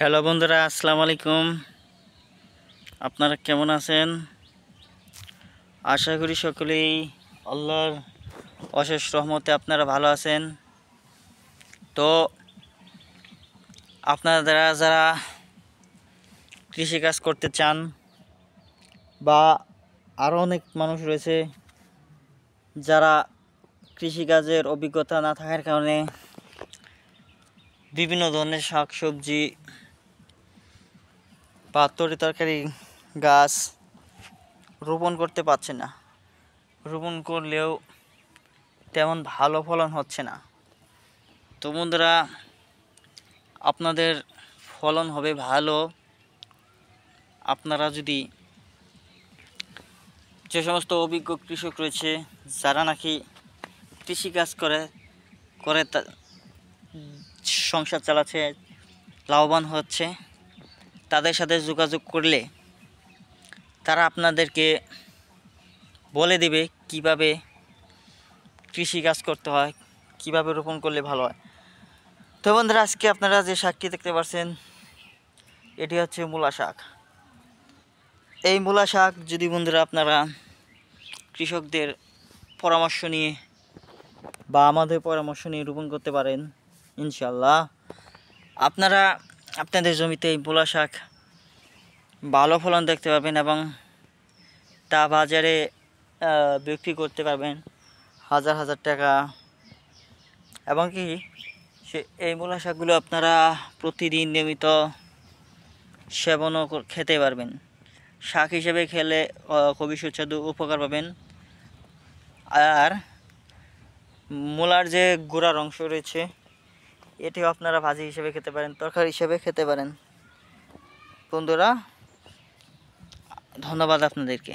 Hello বন্ধুরা, আসসালামু আলাইকুম। আপনারা কেমন আছেন? আশা করি সকলেই আল্লাহর অশেষ রহমতে আপনারা ভালো আছেন। তো আপনারা যারা কৃষিকাজ করতে চান বা আরও অনেক মানুষ রয়েছে যারা কৃষিকাজের অভিজ্ঞতা না থাকার কারণে বিভিন্ন ধরনের শাকসবজি বা তরিতরকারি গাছ রোপণ করতে পারছে না, রোপণ করলেও তেমন ভালো ফলন হচ্ছে না। তো বন্ধুরা, আপনাদের ফলন হবে ভালো আপনারা যদি যে সমস্ত অভিজ্ঞ কৃষক রয়েছে যারা নাকি কৃষিকাজ করে সংসার চালাচ্ছে, লাভবান হচ্ছে, তাদের সাথে যোগাযোগ করলে তারা আপনাদেরকে বলে দেবে কিভাবে কৃষিকাজ করতে হয়, কিভাবে রোপণ করলে ভালো হয়। তো বন্ধুরা, আজকে আপনারা যে শাকটি দেখতে পাচ্ছেন এটি হচ্ছে মূলা শাক। এই মূলা শাক যদি বন্ধুরা আপনারা কৃষকদের পরামর্শ নিয়ে বা আমাদের পরামর্শ নিয়ে রোপণ করতে পারেন, ইনশাল্লাহ আপনারা আপনাদের জমিতে এই মূলা শাক ভালো ফলন দেখতে পাবেন এবং তা বাজারে বিক্রি করতে পারবেন হাজার হাজার টাকা। এবং কি এই মূলা শাকগুলো আপনারা প্রতিদিন নিয়মিত সেবনও খেতে পারবেন। শাক হিসেবে খেলে খুবই সুস্বাদু উপকার পাবেন। আর মূলার যে গোড়ার অংশ রয়েছে এটিও আপনারা ভাজি হিসেবে খেতে পারেন, তরকারি হিসেবে খেতে পারেন। বন্ধুরা, ধন্যবাদ আপনাদেরকে।